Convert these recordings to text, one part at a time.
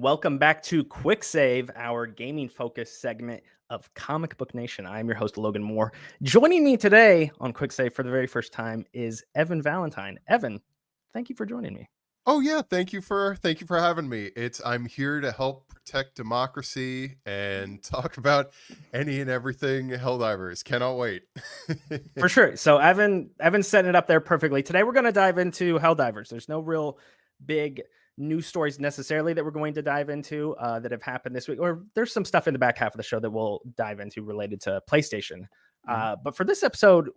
everyone. Welcome back to Quick Save, our gaming focused segment of Comic Book Nation. I'm your host, Logan Moore. Joining me today on Quick Save for the very first time is Evan Valentine. Evan, thank you for joining me. Oh yeah, thank you for having me. I'm here to help protect democracy and talk about any and everything Helldivers. Cannot wait. For sure. So Evan's setting it up there perfectly. Today we're going to dive into Helldivers. There's no real big news stories necessarily that we're going to dive into that have happened this week, or there's some stuff in the back half of the show that we'll dive into related to PlayStation. Mhm. But for this episode,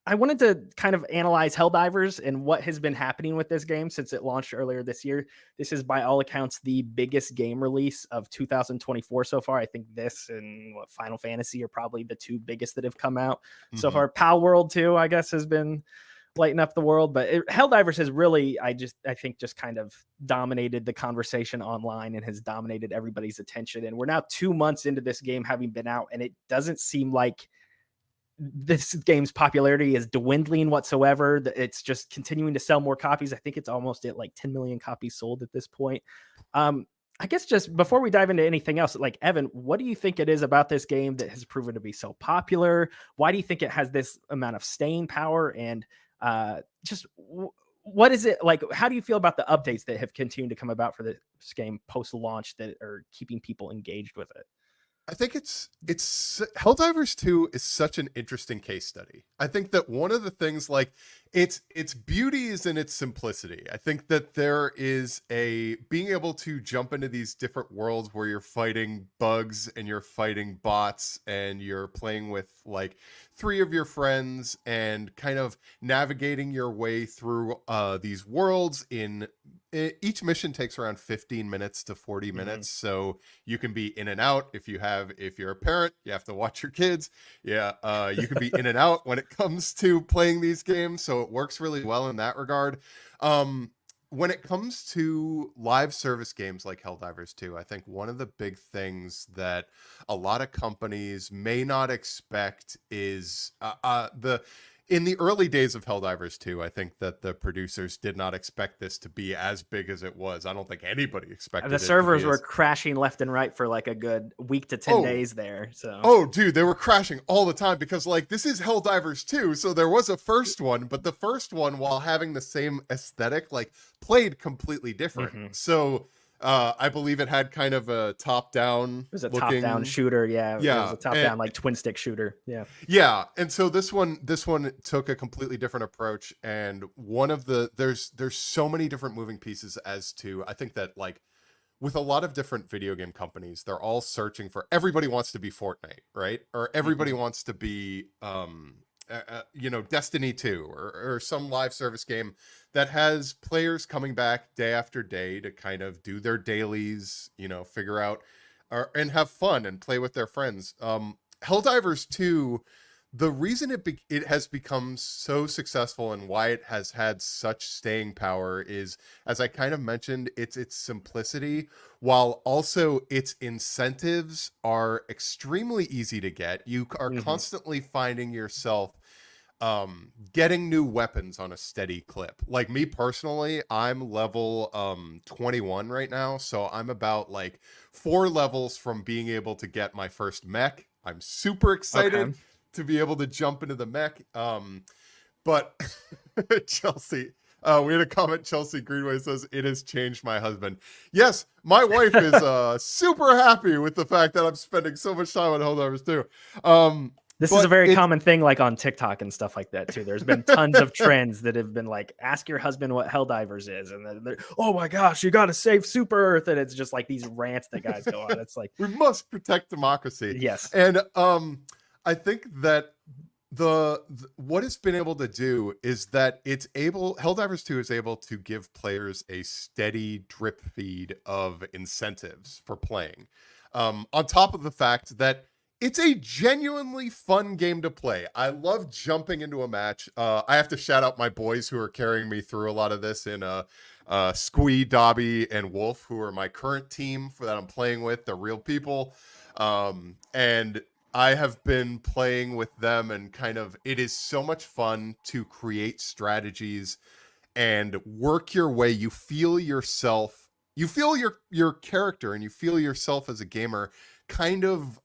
I wanted to kind of analyze Helldivers and what has been happening with this game since it launched earlier this year. This is, by all accounts, the biggest game release of 2024 so far. I think this and Final Fantasy are probably the two biggest that have come out so Mhm. far. Pal World 2, I guess, has been lighting up the world, but Helldivers has really, I think, just kind of dominated the conversation online and has dominated everybody's attention. And we're now 2 months into this game having been out, and it doesn't seem like this game's popularity is dwindling whatsoever. It's just continuing to sell more copies. I think it's almost at like 10 million copies sold at this point. I guess just before we dive into anything else, like Evan, what do you think it is about this game that has proven to be so popular? Why do you think it has this amount of staying power? And what is it like? How do you feel about the updates that have continued to come about for this game post launch that are keeping people engaged with it? I think it's Helldivers 2 is such an interesting case study. I think that one of the things, like, its beauty is in its simplicity. I think that there is a being able to jump into these different worlds where you're fighting bugs and you're fighting bots and you're playing with like three of your friends and kind of navigating your way through these worlds in each mission takes around 15 minutes to 40 Mm-hmm. minutes, so you can be in and out. If you're a parent, you have to watch your kids. You can be in and out when it comes to playing these games, so it works really well in that regard. um when it comes to live service games like Helldivers 2, I think one of the big things that a lot of companies may not expect is the in the early days of Helldivers 2, I think that the producers did not expect this to be as big as it was. I don't think anybody The expected it to be servers were as crashing left and right for like a good week to 10 oh days there. So, oh dude, they were crashing all the time because, like, this is Helldivers 2, so there was a first one, but the first one, while having the same aesthetic, like, played completely different. mhm. So I believe it had kind of a top down It was a top down looking. shooter. Yeah. It was Yeah, a top and down, like twin stick shooter. Yeah. yeah, and so this one took a completely different approach, and one of there's so many different moving pieces. As to, I think that, like, with a lot of different video game companies, they're all searching for, everybody wants to be Fortnite, right? Or everybody Hmm. wants to be Destiny 2, or some live service game that has players coming back day after day to kind of do their dailies, figure out, and have fun and play with their friends. Helldivers 2, the reason it has become so successful and why it has had such staying power is, as I kind of mentioned, its simplicity, while also its incentives are extremely easy to get. You are Hmm. constantly finding yourself getting new weapons on a steady clip. Like, me personally, I'm level 21 right now, so I'm about like 4 levels from being able to get my first mech. I'm super excited Okay. to be able to jump into the mech. But Chelsea, we had a comment. Chelsea Greenway says, "It has changed my husband." Yes, my wife is super happy with the fact that I'm spending so much time on Helldivers 2. This is a But very it's common thing, like on TikTok and stuff like that too. There's been tons of trends that have been like, ask your husband what Helldivers is, and then oh my gosh, you got to save Super Earth, and it's just like these rants that guys go on. It's like, we must protect democracy. yes, And I think that what it's been able to do is that Helldivers 2 is able to give players a steady drip feed of incentives for playing, on top of the fact that it's a genuinely fun game to play. I love jumping into a match. I have to shout out my boys who are carrying me through a lot of this in Squee, Dobby, and Wolf, who are my current team for that I'm playing with. They're real people. And I have been playing with them, and kind of, it is so much fun to create strategies and work your way. You feel yourself you feel your character and you feel yourself as a gamer kind of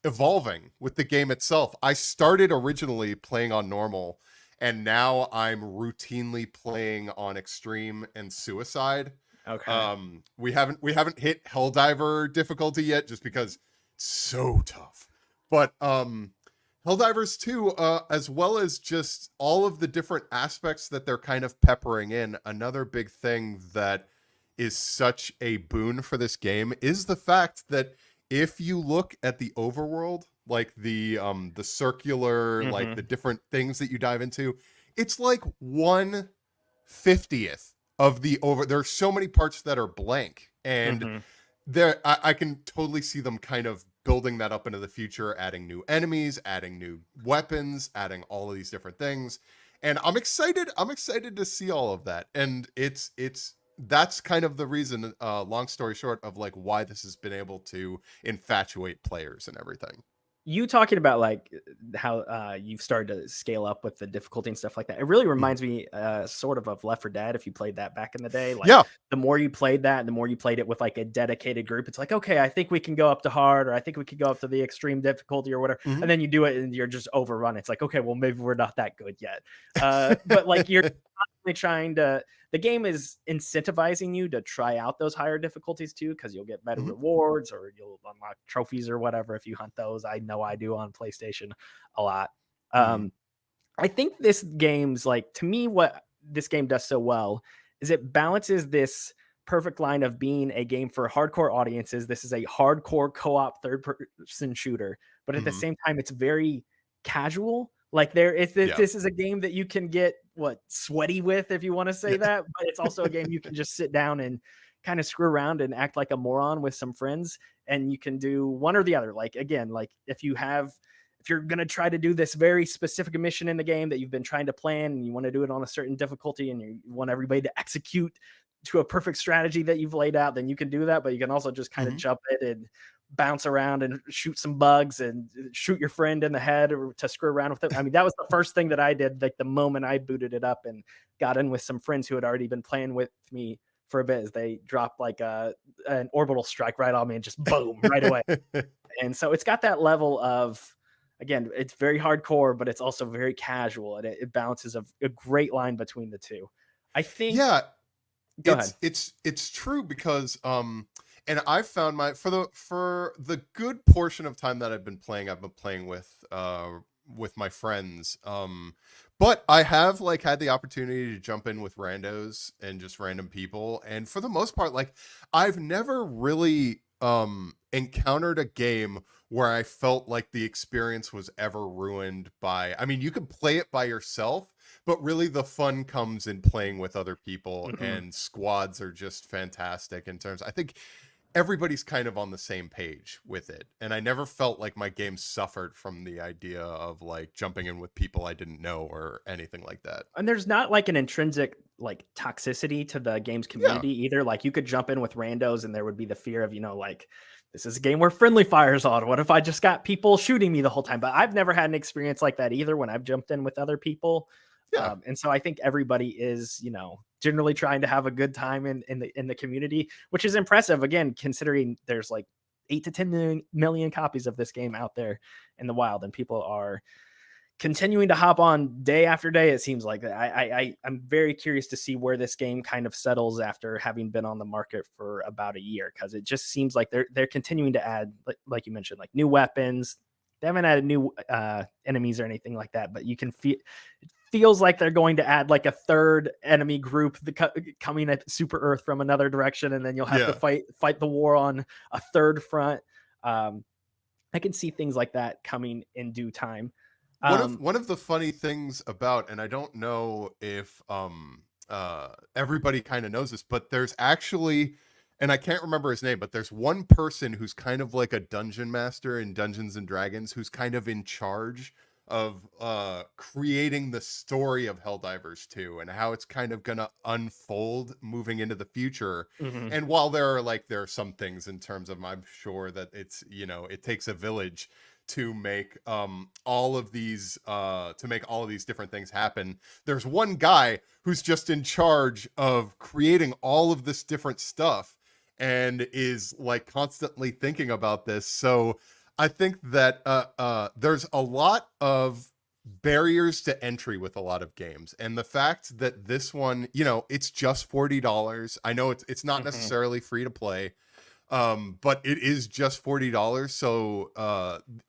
evolving with the game itself. I started originally playing on normal, and now I'm routinely playing on extreme and suicide. Okay. We haven't hit Helldiver difficulty yet, just because it's so tough. But Helldivers 2, as well as just all of the different aspects that they're kind of peppering in, another big thing that is such a boon for this game is the fact that if you look at the overworld, like the circular, like Hmm. the different things that you dive into, it's like 1/50th of the over. There are so many parts that are blank, and Hmm. I can totally see them kind of building that up into the future, adding new enemies, adding new weapons, adding all of these different things. And I'm excited to see all of that. And it's that's kind of the reason, long story short, of like why this has been able to infatuate players and everything. You talking about like how you've started to scale up with the difficulty and stuff like that. It really Mhm. reminds me sort of Left 4 Dead if you played that back in the day. Like Yeah. the more you played that, the more you played it with like a dedicated group. It's like, okay, I think we can go up to hard, or I think we could go up to the extreme difficulty or whatever. Mhm. And then you do it and you're just overrun. It's like, okay, well maybe we're not that good yet. But like you're constantly trying to, the game is incentivizing you to try out those higher difficulties too, because you'll get better Mhm. rewards or you'll unlock trophies or whatever if you hunt those. I know I do on PlayStation a lot. Mhm. Um, I think this game's like, to me, what this game does so well is it balances this perfect line of being a game for hardcore audiences. This is a hardcore co-op third person shooter, but at the Mhm. same time, it's very casual. Like there is this, Yeah. this is a game that you can get what sweaty with, if you want to say Yeah. that, but it's also a game you can just sit down and kind of screw around and act like a moron with some friends, and you can do one or the other. Like again, like if you're going to try to do this very specific mission in the game that you've been trying to plan and you want to do it on a certain difficulty and you want everybody to execute to a perfect strategy that you've laid out, then you can do that. But you can also just kind of Mhm. jump it and bounce around and shoot some bugs and shoot your friend in the head or to screw around with it. I mean, that was the first thing that I did, like the moment I booted it up and got in with some friends who had already been playing with me for a bit, is they dropped like an orbital strike right on me and just boom right away. And so it's got that level of, again, it's very hardcore, but it's also very casual, and it balances a great line between the two. I think. Yeah, Go ahead. it's true because and I've found for the good portion of time that I've been playing with my friends. But I have like had the opportunity to jump in with randos and just random people, and for the most part, like I've never really encountered a game where I felt like the experience was ever ruined by, I mean, you can play it by yourself, but really the fun comes in playing with other people, Mhm. and squads are just fantastic in terms, I think everybody's kind of on the same page with it, and I never felt like my game suffered from the idea of like jumping in with people I didn't know or anything like that. And there's not like an intrinsic like toxicity to the game's Yeah. community either. Like you could jump in with randos and there would be the fear of, like this is a game where friendly fire's on. What if I just got people shooting me the whole time? But I've never had an experience like that either when I've jumped in with other people. Yeah. And so I think everybody is, generally trying to have a good time in the community, which is impressive. Again, considering there's like 8 to 10 million copies of this game out there in the wild, and people are continuing to hop on day after day. It seems like I'm very curious to see where this game kind of settles after having been on the market for about a year, because it just seems like they're continuing to add, like you mentioned, like new weapons. They haven't added new enemies or anything like that, but you can feel it feels like they're going to add like a third enemy group coming at Super Earth from another direction, and then you'll have to Yeah. fight the war on a third front. Um, I can see things like that coming in due time. Um, One of the funny things about, and I don't know if everybody kind of knows this, but there's actually, and I can't remember his name, but there's one person who's kind of like a dungeon master in Dungeons and Dragons, who's kind of in charge of creating the story of Helldivers 2 and how it's kind of gonna unfold moving into the future. mhm. And while there are some things in terms of, I'm sure that it's, it takes a village to make all of these different things happen, there's one guy who's just in charge of creating all of this different stuff, and is like constantly thinking about this. So I think that there's a lot of barriers to entry with a lot of games, and the fact that this one, you know, it's just $40. I know it's not Mhm. necessarily free to play, but it is just $40, so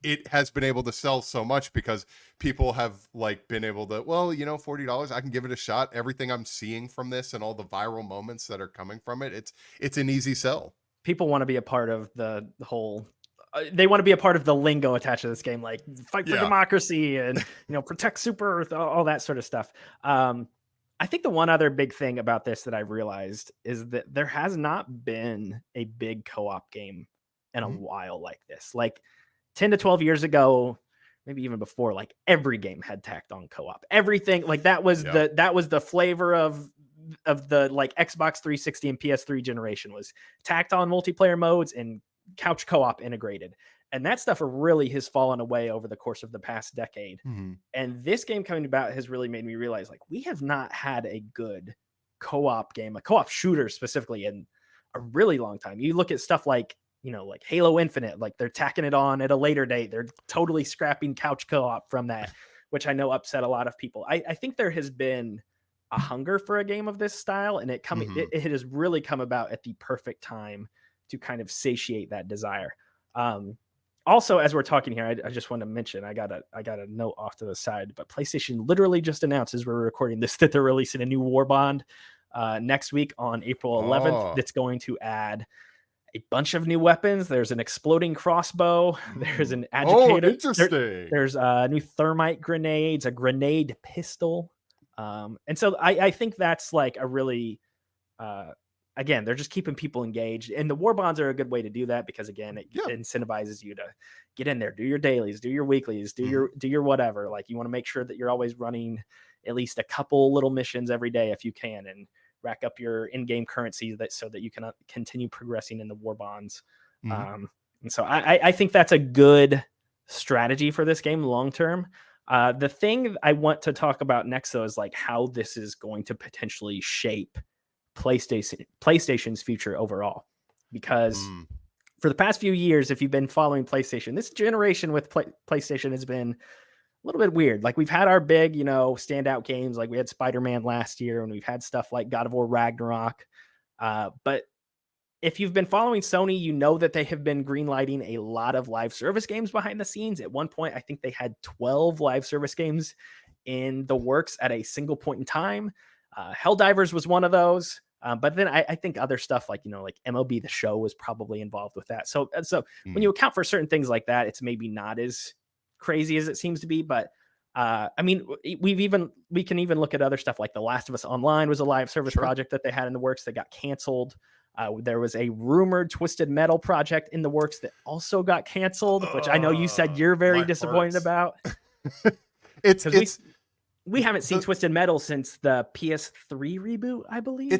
it has been able to sell so much because people have like been able to, well, you know, $40, I can give it a shot. Everything I'm seeing from this and all the viral moments that are coming from it, it's an easy sell. People want to be a part of the whole. They want to be a part of the lingo attached to this game, like fight for Yeah. democracy and protect Super Earth, all that sort of stuff. I think the one other big thing about this that I've realized is that there has not been a big co-op game in a Mhm. while like this. Like 10 to 12 years ago, maybe even before, like every game had tacked on co-op. Everything like Yeah. that was the flavor of the like Xbox 360 and PS3 generation was tacked on multiplayer modes and couch co-op integrated. And that stuff really has fallen away over the course of the past decade. Mhm. And this game coming about has really made me realize like we have not had a good co-op game, a co-op shooter specifically, in a really long time. You look at stuff like, like Halo Infinite, like they're tacking it on at a later date. They're totally scrapping couch co-op from that, which I know upset a lot of people. I think there has been a hunger for a game of this style, and Mhm. it has really come about at the perfect time to kind of satiate that desire. Um, Also, as we're talking here, I just want to mention I got a note off to the side, but PlayStation literally just announced as we're recording this that they're releasing a new War Bond next week on April 11th. Oh. That's going to add a bunch of new weapons. There's an exploding crossbow. There's Mm. an Oh, agitator. interesting. There's new thermite grenades, a grenade pistol, and so I think that's like a really uh, again, they're just keeping people engaged, and the war bonds are a good way to do that because again, it Yeah. incentivizes you to get in there, do your dailies, do your weeklies, Mhm. do your whatever. Like you want to make sure that you're always running at least a couple little missions every day if you can, and rack up your in-game currency so that you can continue progressing in the war bonds. Mhm. And so I think that's a good strategy for this game long term. The thing I want to talk about next, though, is like how this is going to potentially shape PlayStation's future overall. Because Mm. for the past few years, if you've been following PlayStation, this generation with PlayStation has been a little bit weird. Like we've had our big, standout games, like we had Spider-Man last year, and we've had stuff like God of War Ragnarok. But if you've been following Sony, you know that they have been greenlighting a lot of live service games behind the scenes. At one point, I think they had 12 live service games in the works at a single point in time. Helldivers was one of those. But then I think other stuff like, like MLB The Show was probably involved with that. So when Mm. you account for certain things like that, it's maybe not as crazy as it seems to be. But I mean, we can even look at other stuff like The Last of Us Online was a live service Sure. project that they had in the works that got canceled. There was a rumored Twisted Metal project in the works that also got canceled, which I know you said you're very My disappointed heart. about It's because we haven't seen the Twisted Metal since the PS3 reboot, I believe.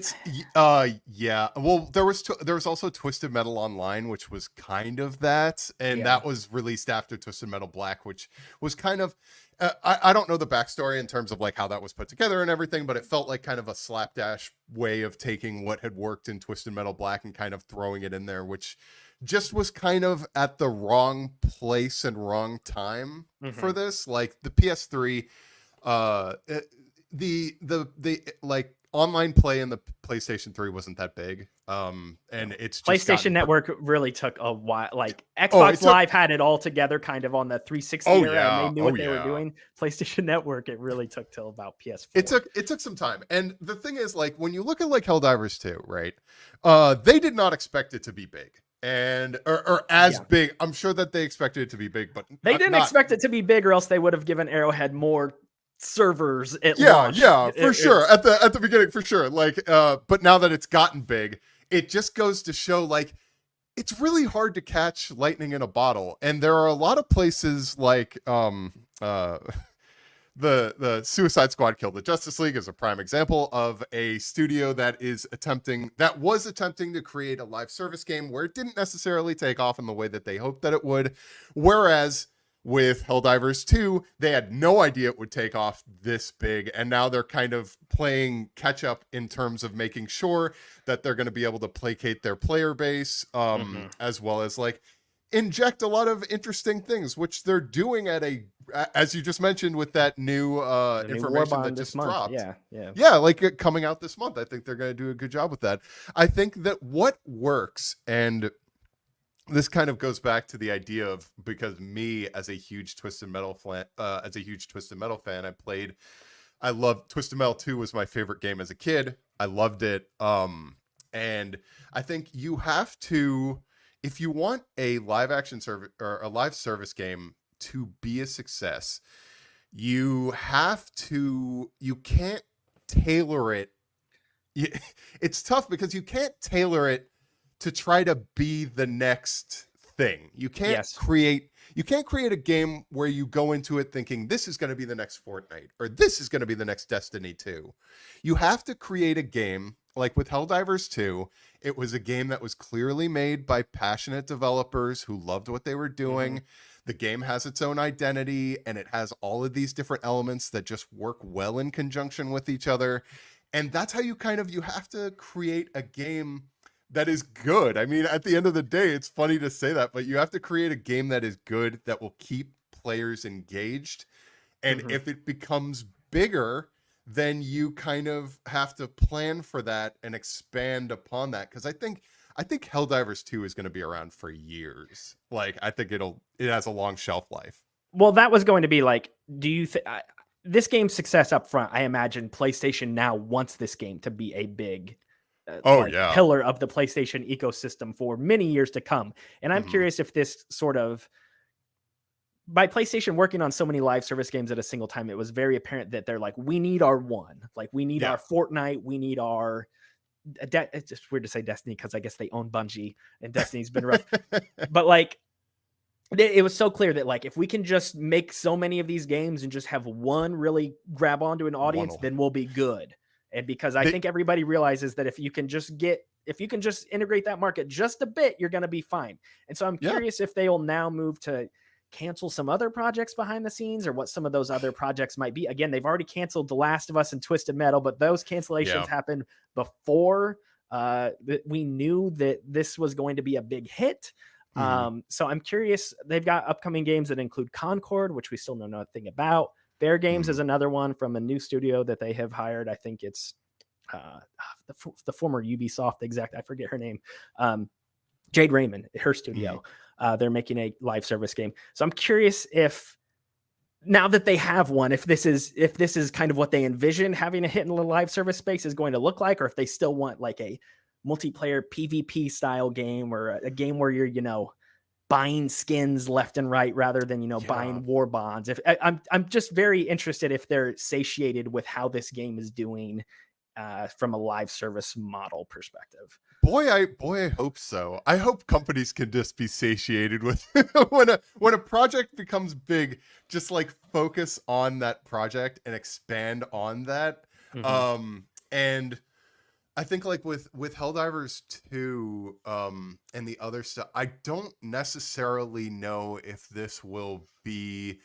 yeah. Well, there was also Twisted Metal Online, which was kind of that, and Yeah. that was released after Twisted Metal Black, which was kind of I don't know the backstory in terms of like how that was put together and everything, but it felt like kind of a slapdash way of taking what had worked in Twisted Metal Black and kind of throwing it in there, which just was kind of at the wrong place and wrong time for Mhm. this. Like the PS3, the like online play in the PlayStation 3 wasn't that big. And No. it's just PlayStation gotten Network really took a while. Like oh, it Xbox took Live had it all together kind of on the 360 oh era and they yeah, knew oh what they were yeah. doing. PlayStation Network, it really took till about It PS4. took some time. And the thing is, like, when you look at like Helldivers 2, right? They did not expect it to be big. And or as Yeah. big. I'm sure that they expected it to be big, but They didn't not expect it to be big or else they would have given Arrowhead more servers at yeah, launch. yeah, for sure. It's At the beginning, for sure. Like, but now that it's gotten big, it just goes to show like it's really hard to catch lightning in a bottle. And there are a lot of places like the Suicide Squad killed the Justice League is a prime example of a studio that was attempting to create a live service game where it didn't necessarily take off in the way that they hoped that it would. Whereas with Helldivers 2, they had no idea it would take off this big, and now they're kind of playing catch up in terms of making sure that they're going to be able to placate their player base, Mhm. as well as like inject a lot of interesting things, which they're doing at as you just mentioned with that new The new war information that bond this just month. dropped. Yeah, yeah. Yeah, like coming out this month. I think they're going to do a good job with that. I think that what works, and this kind of goes back to the idea of, because me as a huge Twisted Metal fan, I loved Twisted Metal 2 was my favorite game as a kid. I loved it. And I think you have to, if you want a live action service or a live service game to be a success, you can't tailor it. It's tough because you can't tailor it to try to be the next thing. You can't Yes. create a game where you go into it thinking this is going to be the next Fortnite or this is going to be the next Destiny 2. You have to create a game like with Helldivers 2. It was a game that was clearly made by passionate developers who loved what they were doing. The game has its own identity, and it has all of these different elements that just work well in conjunction with each other. And that's how you have to create a game that is good. I mean, at the end of the day, it's funny to say that, but you have to create a game that is good, that will keep players engaged. And if it becomes bigger, then you kind of have to plan for that and expand upon that. Because I think Helldivers 2 is going to be around for years. Like, I think it has a long shelf life. Well, that was going to be like, do you think this game's success up front? I imagine PlayStation now wants this game to be a big pillar of the PlayStation ecosystem for many years to come. And I'm curious if this sort of, by PlayStation working on so many live service games at a single time, it was very apparent that they're like, we need our one. Like, we need our Fortnite. We need our... it's just weird to say Destiny because I guess they own Bungie and Destiny's been rough. But like, it was so clear that like, if we can just make so many of these games and just have one really grab onto an audience, then we'll be good. And because I think everybody realizes that if you can just integrate that market just a bit, you're going to be fine. And so I'm curious if they'll now move to cancel some other projects behind the scenes, or what some of those other projects might be. Again, they've already canceled The Last of Us and Twisted Metal, but those cancellations happened before we knew that this was going to be a big hit. So I'm curious. They've got upcoming games that include Concord, which we still know nothing about. Bear Games is another one from a new studio that they have hired. I think it's the former Ubisoft exec. I forget her name. Jade Raymond, her studio. They're making a live service game. So I'm curious if, now that they have one, if this is kind of what they envision having a hit in the live service space is going to look like, or if they still want like a multiplayer PvP style game, or a game where you're, buying skins left and right rather than, buying war bonds. If I'm just very interested if they're satiated with how this game is doing from a live service model perspective. Boy, I hope so. I hope companies can just be satiated with when a project becomes big, just like focus on that project and expand on that. And I think like with Helldivers 2 and the other stuff, I don't necessarily know if this will be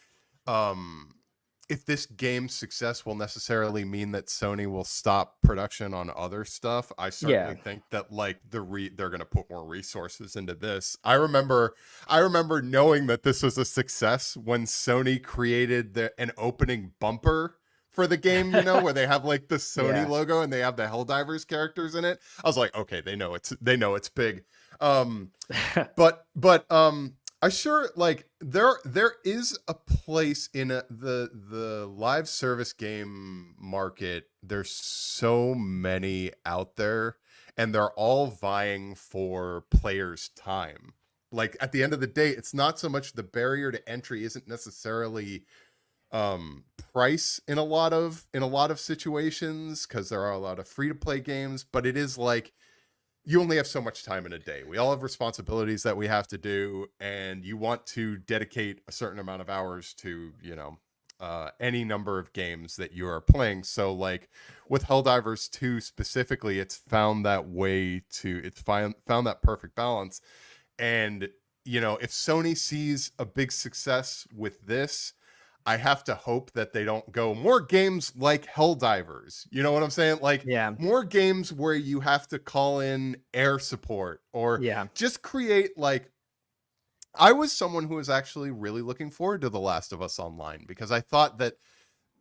if this game's success will necessarily mean that Sony will stop production on other stuff. I certainly think that like they're going to put more resources into this. I remember knowing that this was a success when Sony created an opening bumper for the game, where they have like the Sony logo and they have the Helldivers characters in it. I was like, okay, they know it's big. But I sure like there is a place in the live service game market. There's so many out there, and they're all vying for players' time. Like at the end of the day, it's not so much the barrier to entry isn't necessarily price in a lot of situations, because there are a lot of free to play games, but it is like you only have so much time in a day. We all have responsibilities that we have to do, and you want to dedicate a certain amount of hours to any number of games that you are playing. So like with Helldivers 2 specifically, it's found that found that perfect balance. And if Sony sees a big success with this, I have to hope that they don't go more games like Helldivers. You know what I'm saying? Like Yeah. more games where you have to call in air support, or Yeah. just create like, I was someone who was actually really looking forward to The Last of Us Online, because I thought that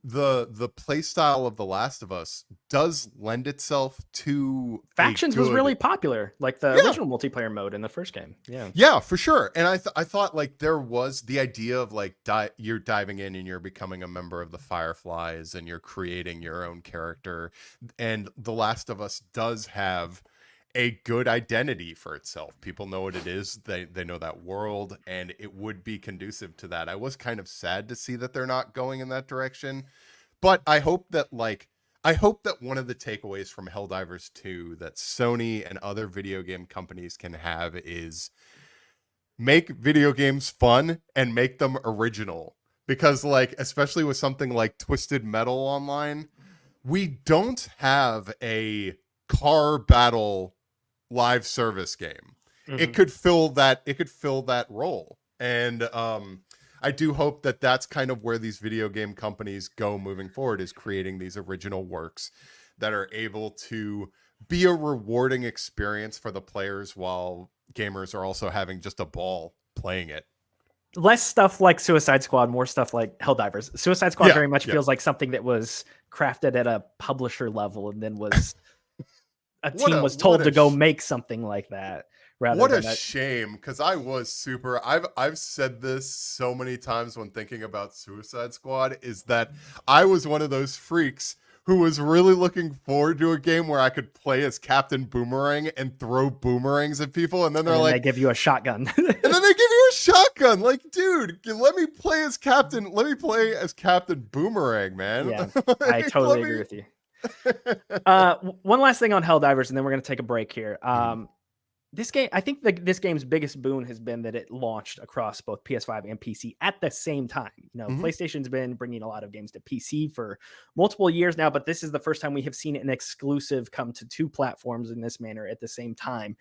the play style of The Last of Us does lend itself to a Factions was good, really popular, like the yeah, original multiplayer mode in the first game. Yeah. yeah, for sure. And I thought like there was the idea of like you're diving in and you're becoming a member of the Fireflies and you're creating your own character, and The Last of Us does have a good identity for itself. People know what it is. They know that world, and it would be conducive to that. I was kind of sad to see that they're not going in that direction, but I hope that one of the takeaways from Helldivers 2 that Sony and other video game companies can have is make video games fun and make them original. Because like, especially with something like Twisted Metal Online, we don't have a car battle live service game. Hmm. It could fill that role. And I do hope that that's kind of where these video game companies go moving forward, is creating these original works that are able to be a rewarding experience for the players, while gamers are also having just a ball playing it. Less stuff like Suicide Squad, more stuff like Helldivers. Suicide Squad Yeah, very much yeah. feels like something that was crafted at a publisher level and then was a What team a was what told to a go sh- make something like that rather what a than a shame, because I was super. I've said this so many times when thinking about Suicide Squad, is that I was one of those freaks who was really looking forward to a game where I could play as Captain Boomerang and throw boomerangs at people, and then and they're then they like, give you a shotgun. and then they give you a shotgun. Like, dude, let me play as Captain. Let me play as Captain Boomerang, man. Yeah, I Like, totally agree with you. One last thing on Helldivers, and then we're going to take a break here. This game, I think this game's biggest boon has been that it launched across both PS5 and PC at the same time. Mhm. PlayStation's been bringing a lot of games to PC for multiple years now, but this is the first time we have seen an exclusive come to two platforms in this manner at the same time.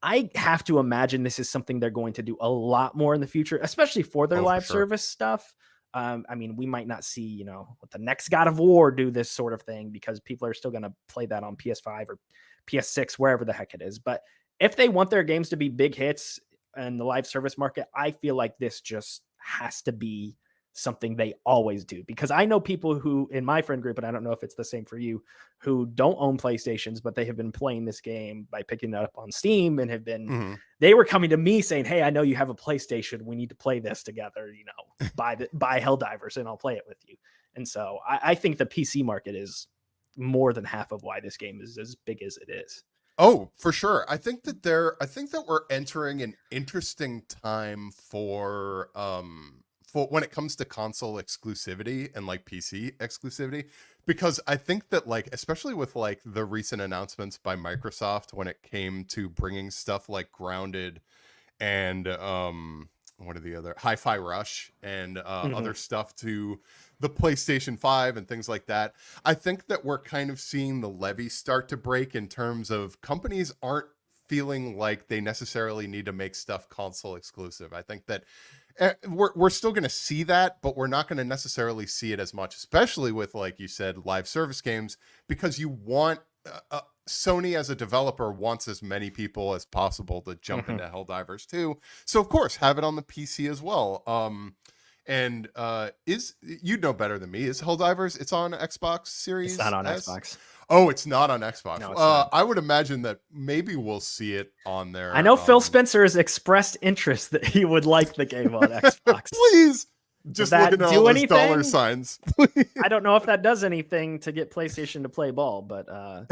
I have to imagine this is something they're going to do a lot more in the future, especially for their Oh, for live sure. service stuff. I mean, we might not see, what the next God of War do this sort of thing, because people are still going to play that on PS5 or PS6, wherever the heck it is. But if they want their games to be big hits in the live service market, I feel like this just has to be something they always do, because I know people who in my friend group, and I don't know if it's the same for you, who don't own PlayStations, but they have been playing this game by picking it up on Steam and Mhm. they were coming to me saying, "Hey, I know you have a PlayStation. We need to play this together. Buy Helldivers and I'll play it with you." And so I think the PC market is more than half of why this game is as big as it is. Oh, for sure. I think that we're entering an interesting time for when it comes to console exclusivity and like PC exclusivity, because I think that like, especially with like the recent announcements by Microsoft when it came to bringing stuff like Grounded and what are the other, Hi-Fi Rush and Mhm. other stuff to the PlayStation 5 and things like that. I think that we're kind of seeing the levee start to break, in terms of companies aren't feeling like they necessarily need to make stuff console exclusive. I think that we're still going to see that, but we're not going to necessarily see it as much, especially with, like you said, live service games, because you want Sony as a developer wants as many people as possible to jump Mhm. into Helldivers 2. So of course, have it on the PC as well. And is you'd know better than me. Is Helldivers? It's on Xbox It's not Series on S. Xbox. Oh, it's not on Xbox. No, it's not. I would imagine that maybe we'll see it on I their know Phil Spencer has expressed interest that he would like the game on Xbox. Please, Does just looking that at all do those dollar anything? signs. I don't know if that does anything to get PlayStation to play ball, but I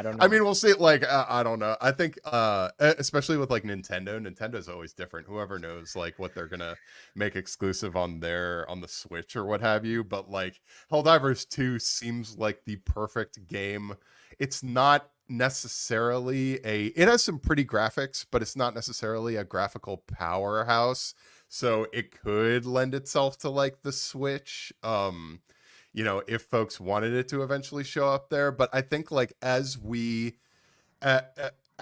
don't I know. mean, we'll see. Like, I don't know. I think, especially with like Nintendo's always different. Whoever knows like what they're gonna make exclusive on the Switch or what have you. But like, Helldivers 2 seems like the perfect game. It's not necessarily it has some pretty graphics, but it's not necessarily a graphical powerhouse. So it could lend itself to like the Switch. If folks wanted it to eventually show up there. But I think like uh, uh,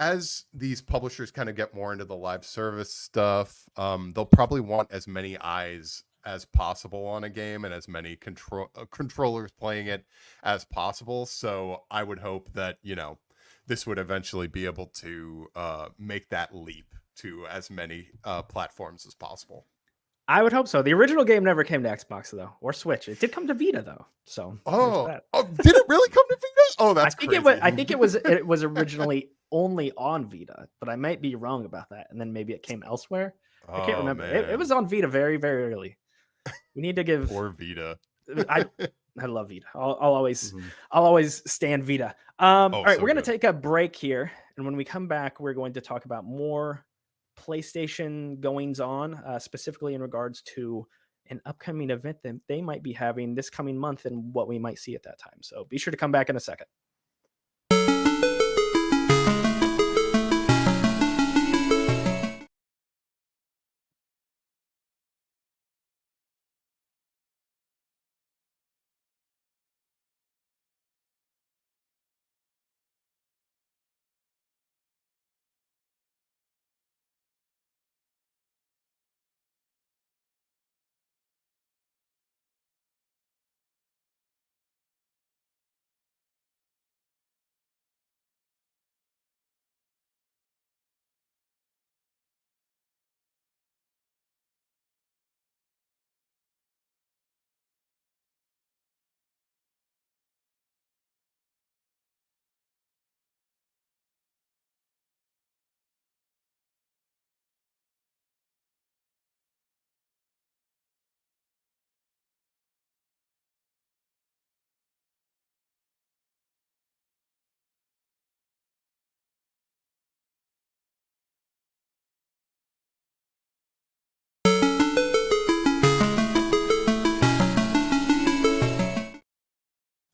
as these publishers kind of get more into the live service stuff, they'll probably want as many eyes as possible on a game and as many controllers playing it as possible. So I would hope that, you know, this would eventually be able to make that leap to as many platforms as possible. I would hope so. The original game never came to Xbox though, or Switch. It did come to Vita though. So did it really come to Vita? Oh, that's crazy. I think it was originally only on Vita, but I might be wrong about that. And then maybe it came elsewhere. I can't remember. It was on Vita very, very early. We need to give poor Vita. I love Vita. I'll always stand Vita. All right, so we're gonna good. take a break here, and when we come back, we're going to talk about more PlayStation goings on, specifically in regards to an upcoming event that they might be having this coming month and what we might see at that time. So be sure to come back in a second.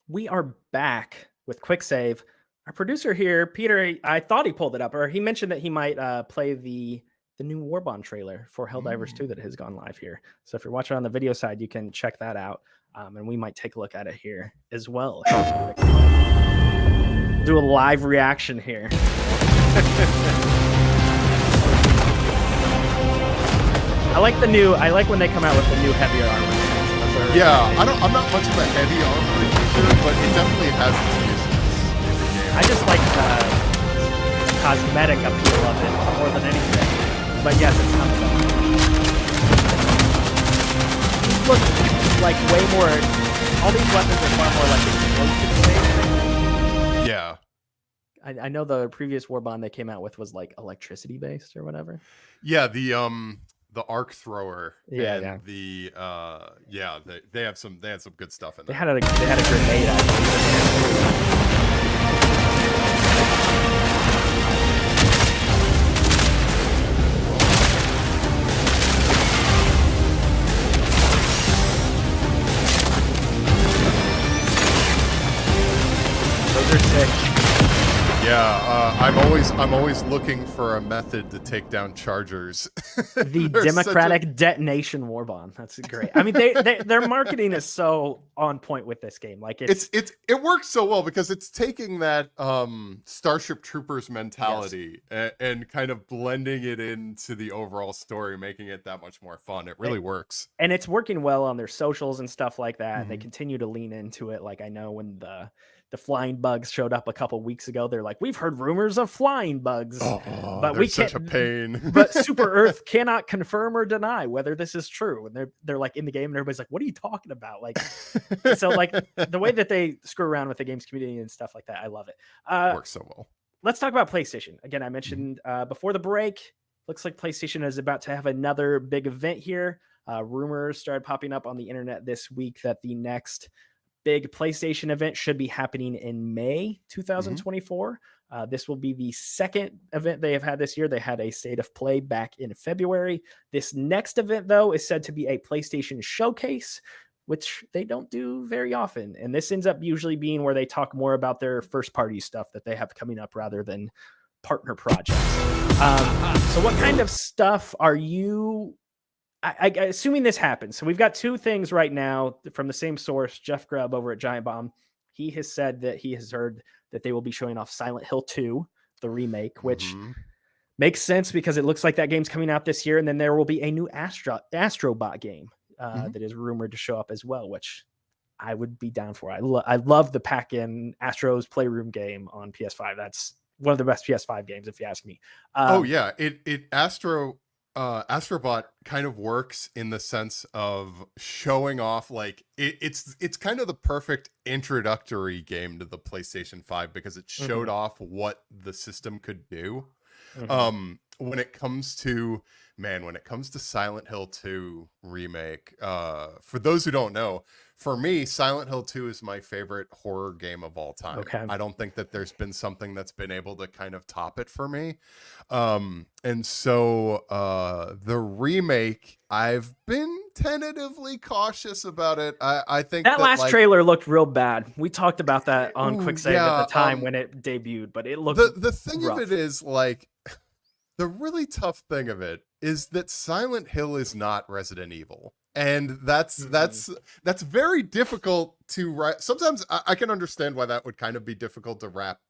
We are back with Quick Save. Our producer here, Peter, I thought he pulled it up, or he mentioned that he might play the new Warbond trailer for Helldivers 2 that has gone live here. So if you're watching on the video side, you can check that out, and we might take a look at it here as well. Do a live reaction here. I like when they come out with the new heavier armor. Yeah, I'm not much of a heavy armor user, but it definitely has its uses. I just like the cosmetic appeal of it more than anything. But yes, it's not fun. These look like way more. All these weapons are far more like explosive based. Yeah. I know the previous Warbond they came out with was like electricity based or whatever. Yeah, the arc thrower and the they had some good stuff in there. They had a grenade Those are sick. Yeah, I'm always looking for a method to take down chargers. The democratic detonation Warbond. That's great. I mean, their marketing is so on point with this game. Like it works so well because it's taking that Starship Troopers mentality and kind of blending it into the overall story, making it that much more fun. It really works, and it's working well on their socials and stuff like that. And they continue to lean into it. Like I know when the flying bugs showed up a couple weeks ago, they're like, we've heard rumors of flying bugs, but we can't. Such a pain. But Super Earth cannot confirm or deny whether this is true. And they're like in the game, and everybody's like, what are you talking about? Like, so like the way that they screw around with the games community and stuff like that, I love it. Works so well. Let's talk about PlayStation. Again, I mentioned before the break, looks like PlayStation is about to have another big event here. Rumors started popping up on the internet this week that the next big PlayStation event should be happening in May 2024. This will be the second event they have had this year. They had a State of Play back in February. This next event, though, is said to be a PlayStation showcase, which they don't do very often. And this ends up usually being where they talk more about their first-party stuff that they have coming up rather than partner projects. So what kind of stuff are you... assuming this happens, so we've got two things right now from the same source, Jeff Grubb over at Giant Bomb. He has said that he has heard that they will be showing off Silent Hill 2, the remake, which Mhm. makes sense because it looks like that game's coming out this year, and then there will be a new Astrobot game Mhm. that is rumored to show up as well, which I would be down for. I love the pack-in Astro's Playroom game on PS5. That's one of the best PS5 games, if you ask me. Oh Um, yeah, Astrobot kind of works in the sense of showing off, like it's kind of the perfect introductory game to the PlayStation 5 because it showed mhm, off what the system could do. mhm. When it comes to, when it comes to Silent Hill 2 remake, for those who don't know, for me Silent Hill 2 is my favorite horror game of all time. Okay. I don't think that there's been something that's been able to kind of top it for me. And so the remake, I've been tentatively cautious about it. I think That that, last like, trailer looked real bad. We talked about that on Quick ooh, Save at the yeah, time when it debuted, but it looked the thing of it rough. is, like, the really tough thing of it is that Silent Hill is not Resident Evil. And that's Mhm. that's that's very difficult to write. Sometimes I can understand why that would kind of be difficult to wrap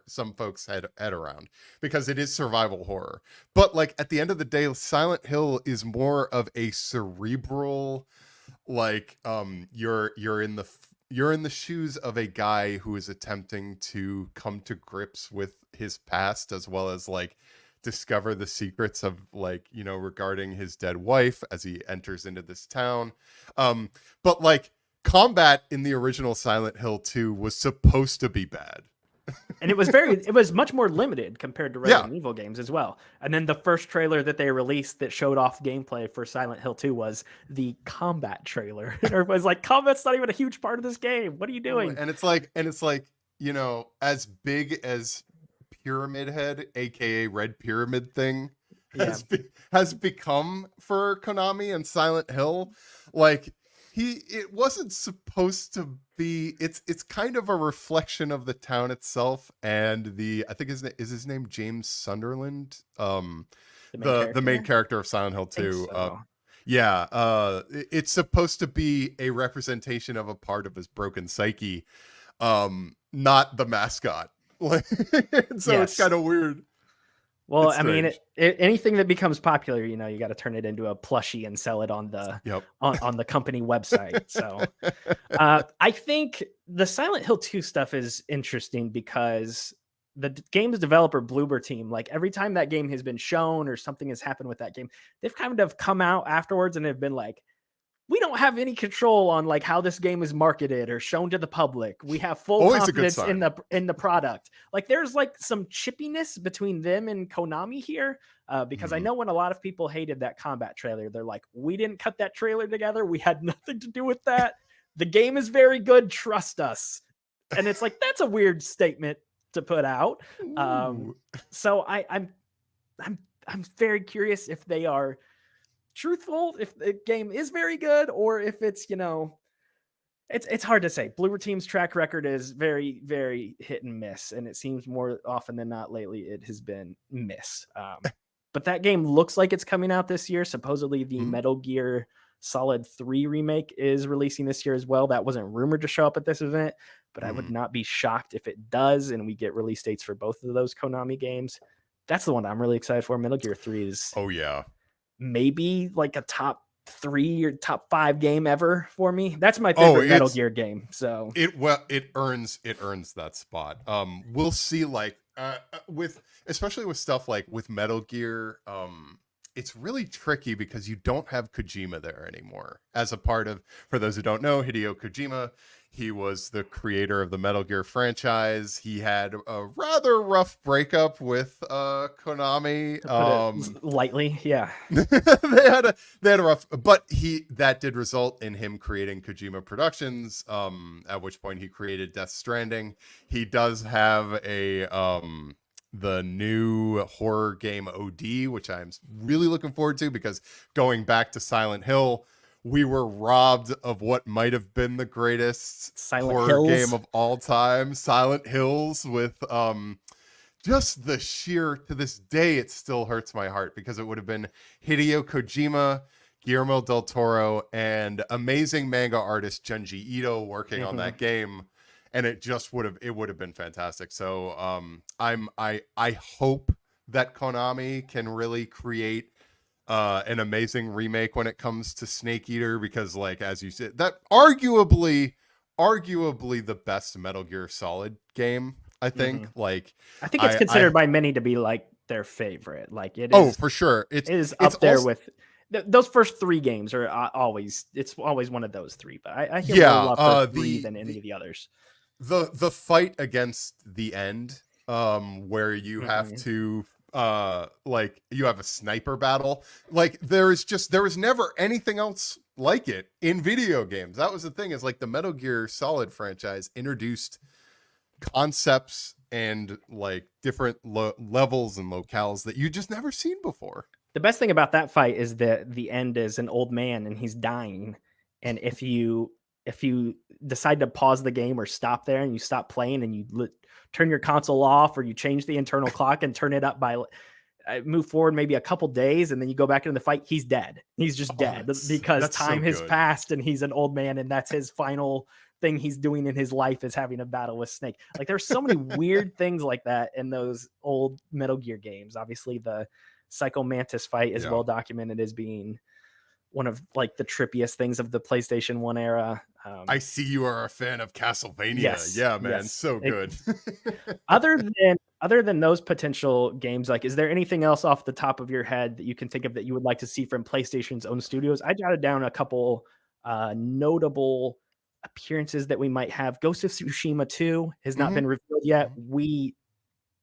some folks head around, because it is survival horror. But like at the end of the day, Silent Hill is more of a cerebral, like, you're in the shoes of a guy who is attempting to come to grips with his past, as well as, like, discover the secrets of, like, regarding his dead wife as he enters into this town. But like, combat in the original Silent Hill 2 was supposed to be bad. And it was much more limited compared to Yeah. Resident Evil games as well. And then the first trailer that they released that showed off gameplay for Silent Hill 2 was the combat trailer. And everybody's like, combat's not even a huge part of this game. What are you doing? And it's like, as big as Pyramid Head, aka Red Pyramid thing, Yeah. has become for Konami and Silent Hill, like, it wasn't supposed to be. It's kind of a reflection of the town itself, and I think his name James Sunderland, The main the main character? character of Silent Hill I think 2. so. Yeah, it's supposed to be a representation of a part of his broken psyche, not the mascot. Like, so it's Yes. kind of weird. Well, It's I mean, strange. anything that becomes popular, you got to turn it into a plushie and sell it on the Yep. on the company website. So I think the Silent Hill 2 stuff is interesting because the game's developer Bloober team, like every time that game has been shown or something has happened with that game, they've kind of come out afterwards and have been like, we don't have any control on like how this game is marketed or shown to the public. We have full Always a good confidence in sign. the product. Like there's like some chippiness between them and Konami here, because I Mhm. know when a lot of people hated that combat trailer, they're like, we didn't cut that trailer together. We had nothing to do with that. The game is very good. Trust us. And it's like that's a weird statement to put out. Um, Ooh. so I'm I'm very curious if they are truthful, if the game is very good, or if it's it's hard to say. Bloober Team's track record is very very hit and miss, and it seems more often than not lately it has been miss. But that game looks like it's coming out this year. Supposedly the Mhm. Metal Gear Solid 3 remake is releasing this year as well. That wasn't rumored to show up at this event, but I would Mhm. not be shocked if it does and we get release dates for both of those Konami games. That's the one I'm really excited for. Metal Gear 3 is Oh yeah. maybe like a top 3 or top 5 game ever for me. That's my Oh, favorite Metal Gear game. So it earns that spot. We'll see, like, with, especially with stuff like with Metal Gear, it's really tricky because you don't have Kojima there anymore as a part of, for those who don't know, Hideo Kojima. He was the creator of the Metal Gear franchise. He had a rather rough breakup with Konami. to put it lightly, yeah. They had a rough, but that did result in him creating Kojima Productions, at which point he created Death Stranding. He does have the new horror game OD, which I'm really looking forward to, because going back to Silent Hill, we were robbed of what might have been the greatest Silent horror game Hills. of all time, Silent Hills, with just the sheer, to this day it still hurts my heart, because it would have been Hideo Kojima, Guillermo del Toro, and amazing manga artist Junji Ito working on Mhm. that game. and it would have been fantastic. So I hope that Konami can really create an amazing remake when it comes to Snake Eater, because like as you said, that arguably the best Metal Gear Solid game, I think. Like I think it's I considered by many to be like their favorite. Like it oh, is, for sure. it is It's up there also with those first 3 games are always, it's always one of those 3. But I hear more yeah, love for 3 than any of the others. the fight against the end, where you have to like you have a sniper battle, like there was never anything else like it in video games. That was the thing, is like the Metal Gear Solid franchise introduced concepts and like different levels and locales that you just never seen before. The best thing about that fight is that the end is an old man and he's dying, and if you decide to pause the game or stop there and you stop playing and you turn your console off, or you change the internal clock and turn it up by move forward maybe a couple days, and then you go back into the fight, he's dead. He's just dead because time has passed and he's an old man, and that's his final thing he's doing in his life is having a battle with Snake. Like there's so many weird things like that in those old Metal Gear games. Obviously the Psycho Mantis fight is well documented as being one of like the trippiest things of the PlayStation 1 era. I see you are a fan of Castlevania. Yes, yeah, man, yes. so good. Other than those potential games, like, is there anything else off the top of your head that you can think of that you would like to see from PlayStation's own studios? I jotted down a couple notable appearances that we might have. Ghost of Tsushima 2 has not been revealed yet.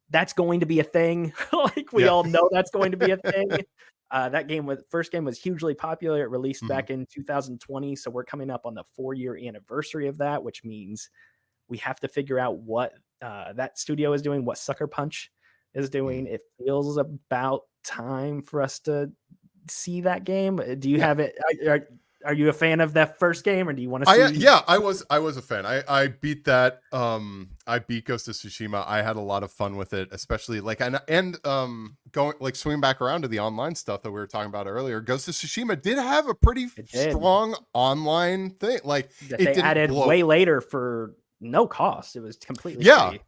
That's going to be a thing. Like we all know that's going to be a thing. That first game was hugely popular. It released back in 2020, so we're coming up on the 4-year anniversary of that, which means we have to figure out what that studio is doing, what Sucker Punch is doing. It feels about time for us to see that game. Do you have it? Are you a fan of that first game, or do you want to see? I was a fan. I beat that. I beat Ghost of Tsushima. I had a lot of fun with it, especially like and going like swinging back around to the online stuff that we were talking about earlier. Ghost of Tsushima did have a pretty strong online thing. Like that they added way later for no cost. It was completely free.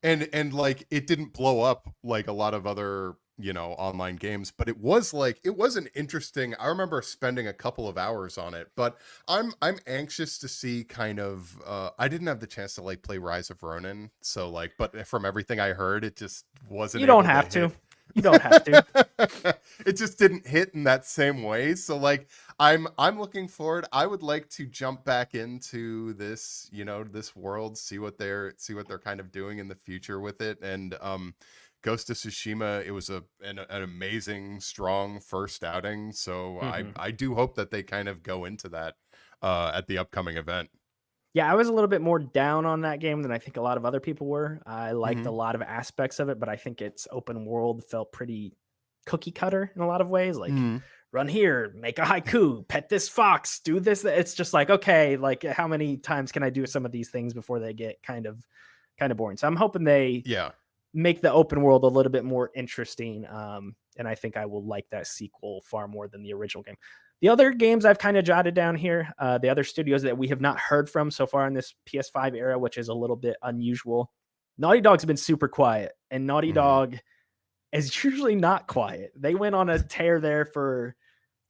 And like it didn't blow up like a lot of other online games, but it was an interesting. I remember spending a couple of hours on it, but I'm anxious to see kind of I didn't have the chance to like play Rise of Ronin, so like, but from everything I heard, it just wasn't. You don't have to. You don't have to. It just didn't hit in that same way. So like I'm looking forward. I would like to jump back into this, this world, see what they're kind of doing in the future with it. And Ghost of Tsushima, it was an amazing, strong first outing. So I do hope that they kind of go into that at the upcoming event. Yeah, I was a little bit more down on that game than I think a lot of other people were. I liked a lot of aspects of it, but I think its open world felt pretty cookie cutter in a lot of ways. Like run here, make a haiku, pet this fox, do this. It's just like, okay, like how many times can I do some of these things before they get kind of boring? So I'm hoping they make the open world a little bit more interesting. And I think I will like that sequel far more than the original game. The other games I've kind of jotted down here, the other studios that we have not heard from so far in this PS5 era, which is a little bit unusual. Naughty Dog's been super quiet, and Naughty Dog is usually not quiet. They went on a tear there for,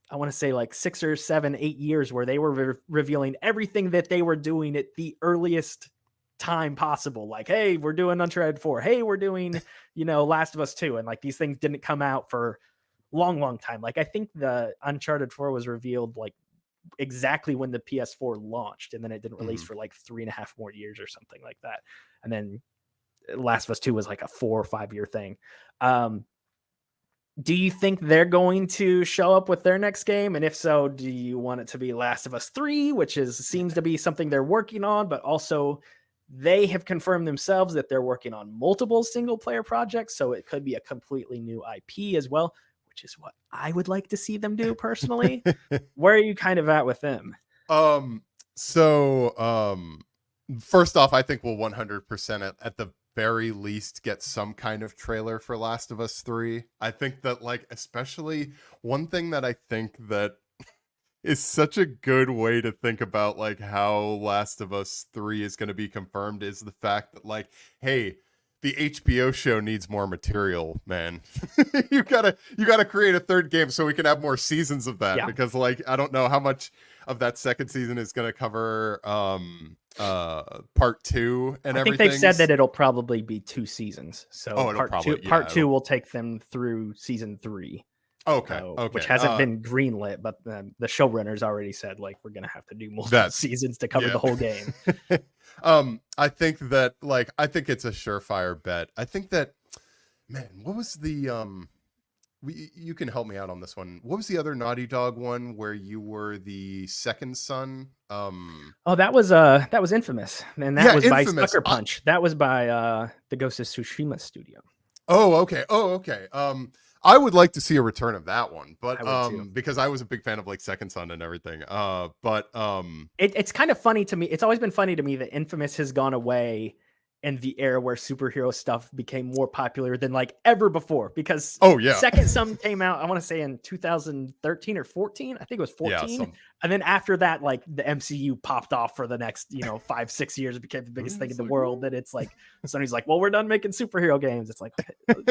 I want to say like 6 or 7, 8 years where they were revealing everything that they were doing at the earliest time possible. Like, hey, we're doing Uncharted 4. Hey, we're doing, Last of Us 2. And like these things didn't come out for long time. Like I think the Uncharted 4 was revealed like exactly when the PS4 launched, and then it didn't release for like 3.5 more years or something like that. And then Last of Us 2 was like a 4 or 5 year thing. Do you think they're going to show up with their next game? And if so, do you want it to be Last of Us 3, which seems to be something they're working on, but also they have confirmed themselves that they're working on multiple single player projects, so it could be a completely new IP as well, which is what I would like to see them do personally. Where are you kind of at with them? First off, I think we'll 100% at the very least get some kind of trailer for Last of Us 3. I think that like, especially one thing that I think that is such a good way to think about like how Last of Us 3 is going to be confirmed, is the fact that like, hey, the HBO show needs more material, man. You gotta create a third game so we can have more seasons of that, Yeah. because like I don't know how much of that second season is going to cover part 2 and I think everything. they've said that it'll probably be 2 seasons. So It'll probably, part 2 it'll, will take them through season 3. okay. Which hasn't been greenlit, but the showrunners already said like we're gonna have to do multiple seasons to cover the whole game. I think that like I think it's a surefire bet. I think that, man, what was the you can help me out on this one. What was the other Naughty Dog one where you were the second son? Oh, that was Infamous, and that was Infamous. By Sucker Punch. That was by the Ghost of Tsushima studio. Oh, okay. I would like to see a return of that one, but because I was a big fan of like Second Son and everything. It's kind of funny to me. It's always been funny to me that Infamous has gone away in the era where superhero stuff became more popular than like ever before, because Second Son came out, I want to say in 2013 or 14. I think it was 14. And then after that, like the MCU popped off for the next, 5-6 years. It became the biggest thing in the world. That it's like, Sony's like, well, we're done making superhero games. It's like,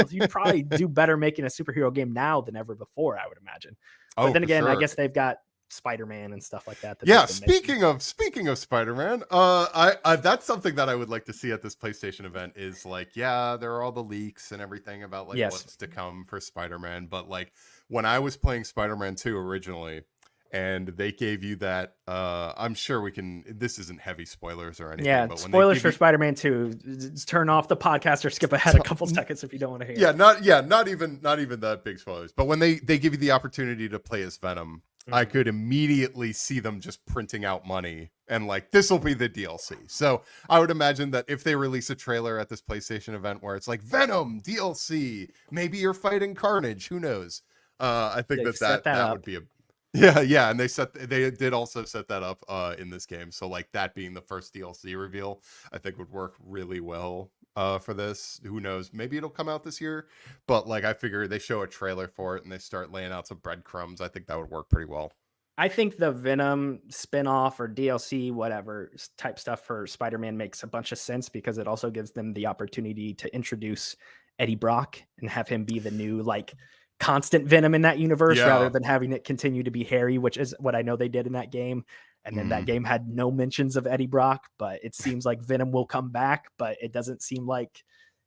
you'd probably do better making a superhero game now than ever before, I would imagine. But then again, I guess they've got Spider-Man and stuff like that. Speaking of Spider-Man, I that's something that I would like to see at this PlayStation event, is like, there are all the leaks and everything about like what's to come for Spider-Man, but like when I was playing Spider-Man 2 originally and they gave you that, I'm sure this isn't heavy spoilers or anything, but spoilers for Spider-Man 2, turn off the podcast or skip ahead a couple seconds if you don't want to hear not even that big spoilers, but when they give you the opportunity to play as Venom, I could immediately see them just printing out money and like, this will be the DLC. So I would imagine that if they release a trailer at this PlayStation event where it's like Venom DLC, maybe you're fighting Carnage, who knows? I think that would be and they did also set that up in this game. So like that being the first DLC reveal, I think would work really well for this. Who knows? Maybe it'll come out this year, but like I figure they show a trailer for it and they start laying out some breadcrumbs. I think that would work pretty well. I think the Venom spinoff or DLC, whatever type stuff for Spider-Man makes a bunch of sense, because it also gives them the opportunity to introduce Eddie Brock and have him be the new like constant Venom in that universe, rather than having it continue to be Harry, which is what I know they did in that game. And then that game had no mentions of Eddie Brock, but it seems like Venom will come back, but it doesn't seem like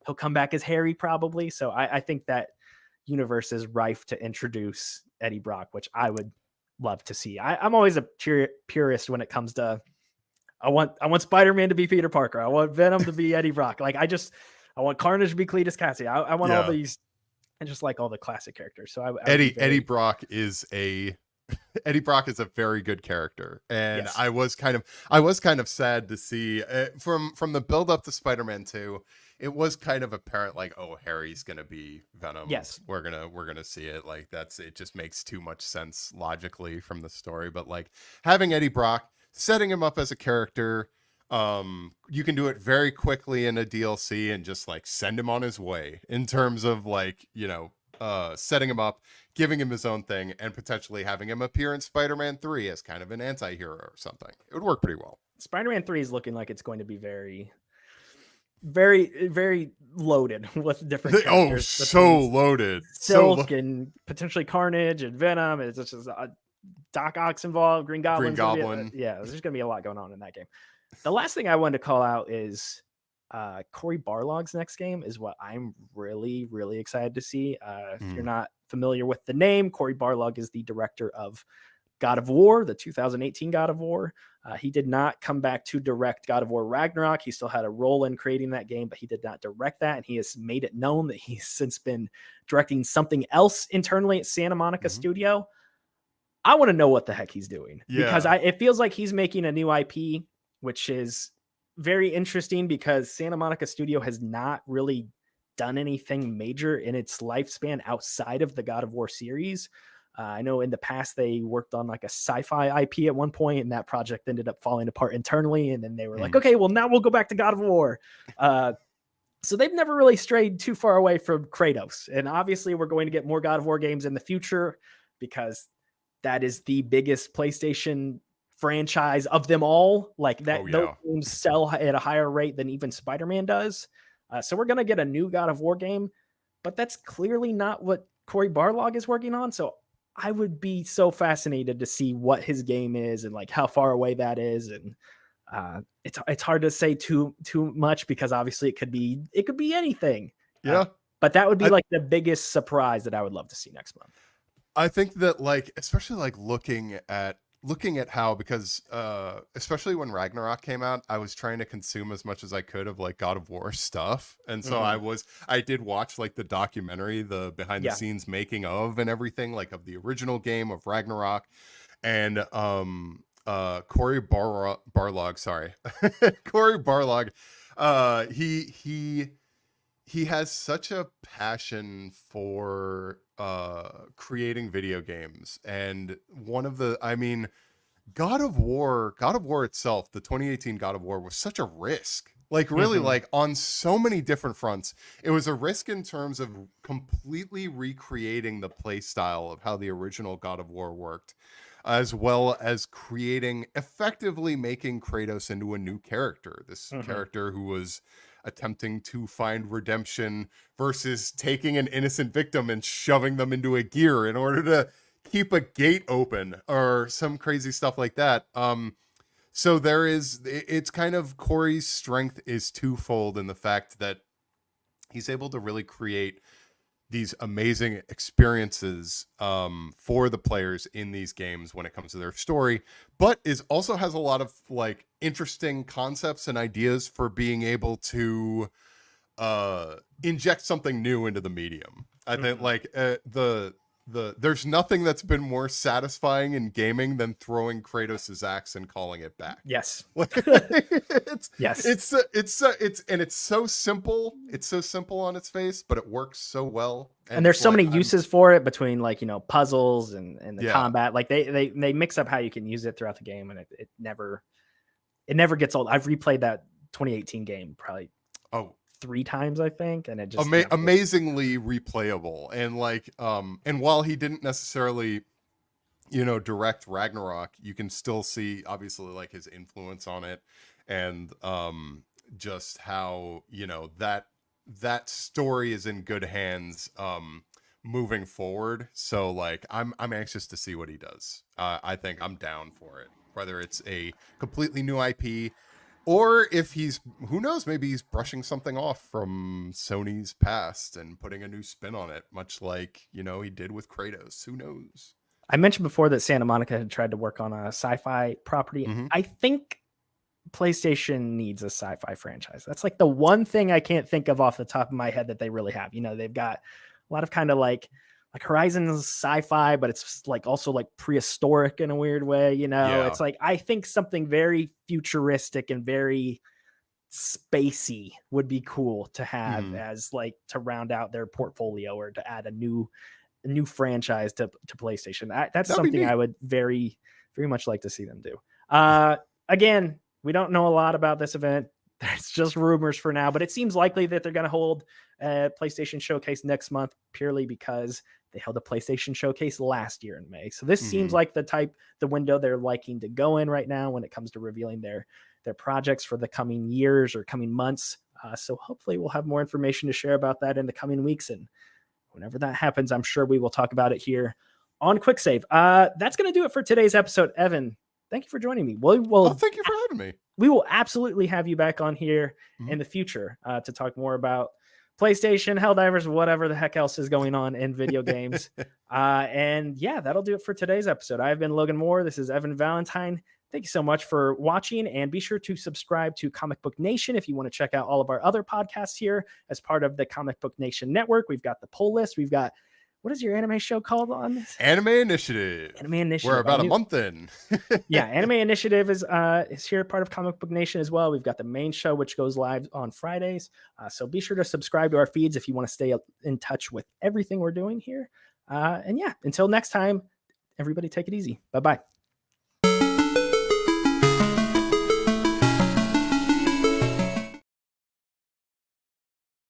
he'll come back as Harry probably. So I think that universe is rife to introduce Eddie Brock, which I would love to see. I'm always a purist when it comes to, I want Spider-Man to be Peter Parker. I want Venom to be Eddie Brock. Like I want Carnage to be Cletus Kasady. I want all these, I just like all the classic characters. So Eddie Brock is a very good character, and I was kind of sad to see from the build up to Spider-Man 2. It was kind of apparent, like, oh, Harry's gonna be Venom. Yes, we're gonna see it. Like it just makes too much sense logically from the story. But like having Eddie Brock, setting him up as a character, you can do it very quickly in a DLC and just like send him on his way in terms of like, setting him up, giving him his own thing, and potentially having him appear in Spider-Man 3 as kind of an anti-hero or something. It would work pretty well. Spider-Man 3 is looking like it's going to be very, very, very loaded with different characters. So loaded. Silk and potentially Carnage and Venom. It's just Doc Ock's involved, Green Goblin. There's going to be a lot going on in that game. The last thing I wanted to call out is Cory Barlog's next game is what I'm really, really excited to see. If you're not familiar with the name, Cory Barlog is the director of God of War, the 2018 God of War. He did not come back to direct God of War Ragnarok. He still had a role in creating that game, but he did not direct that. And he has made it known that he's since been directing something else internally at Santa Monica Studio. I want to know what the heck he's doing, because it feels like he's making a new IP, which is very interesting because Santa Monica Studio has not really done anything major in its lifespan outside of the God of War series. I know in the past they worked on like a sci-fi IP at one point, and that project ended up falling apart internally. And then they were like, okay, well now we'll go back to God of War. So they've never really strayed too far away from Kratos. And obviously we're going to get more God of War games in the future because that is the biggest PlayStation franchise of them all. Like that, those games sell at a higher rate than even Spider-Man does. So we're going to get a new God of War game, but that's clearly not what Cory Barlog is working on. So I would be so fascinated to see what his game is and like how far away that is. And it's hard to say too much because obviously it could be anything. Yeah. But that would be like the biggest surprise that I would love to see next month. I think that like, especially like looking at how, because especially when Ragnarok came out, I was trying to consume as much as I could of like God of War stuff. And so I did watch like the documentary, the behind the scenes making of and everything, like of the original game of Ragnarok. And Cory Barlog, sorry. Cory Barlog, he has such a passion for creating video games. And one of the, I mean, God of War itself, the 2018 God of War was such a risk. Like really like on so many different fronts. It was a risk in terms of completely recreating the play style of how the original God of War worked, as well as effectively making Kratos into a new character. This character who was attempting to find redemption versus taking an innocent victim and shoving them into a gear in order to keep a gate open or some crazy stuff like that. So it's kind of Cory's strength is twofold in the fact that he's able to really create these amazing experiences for the players in these games when it comes to their story, but also has a lot of like interesting concepts and ideas for being able to inject something new into the medium. I think like there's nothing that's been more satisfying in gaming than throwing Kratos' axe and calling it back. Yes. It's so simple. It's so simple on its face, but it works so well. And there's so many uses for it between like, puzzles and the combat. Like they mix up how you can use it throughout the game, and it never gets old. I've replayed that 2018 game probably 3 times, I think, and it just amazingly replayable. And like and while he didn't necessarily direct Ragnarok, you can still see obviously like his influence on it, and just how that story is in good hands moving forward. So like I'm anxious to see what he does. I think I'm down for it, whether it's a completely new IP or if who knows, maybe he's brushing something off from Sony's past and putting a new spin on it, much like, he did with Kratos. Who knows? I mentioned before that Santa Monica had tried to work on a sci-fi property. I think PlayStation needs a sci-fi franchise. That's like the one thing I can't think of off the top of my head that they really have. They've got a lot of kind of like Horizon's sci-fi, but it's like also like prehistoric in a weird way. It's like, I think something very futuristic and very spacey would be cool to have as like to round out their portfolio or to add a new franchise to PlayStation. That's something I would very, very much like to see them do. Again, we don't know a lot about this event. It's just rumors for now, but it seems likely that they're going to hold a PlayStation Showcase next month purely because they held a PlayStation Showcase last year in May. So this seems like the window they're liking to go in right now when it comes to revealing their projects for the coming years or coming months. So hopefully we'll have more information to share about that in the coming weeks. And whenever that happens, I'm sure we will talk about it here on Quick Save. That's going to do it for today's episode. Evan, thank you for joining me. Thank you for having me. We will absolutely have you back on here in the future to talk more about PlayStation, Helldivers, whatever the heck else is going on in video games. And yeah, that'll do it for today's episode. I've been Logan Moore. This is Evan Valentine. Thank you so much for watching, and be sure to subscribe to Comic Book Nation if you want to check out all of our other podcasts here as part of the Comic Book Nation network. We've got the poll list. We've got, what is your anime show called on this? Anime Initiative. We're about a month in. Yeah, Anime Initiative is here, part of Comic Book Nation as well. We've got the main show, which goes live on Fridays. So be sure to subscribe to our feeds if you want to stay in touch with everything we're doing here. And yeah, until next time, everybody take it easy. Bye-bye.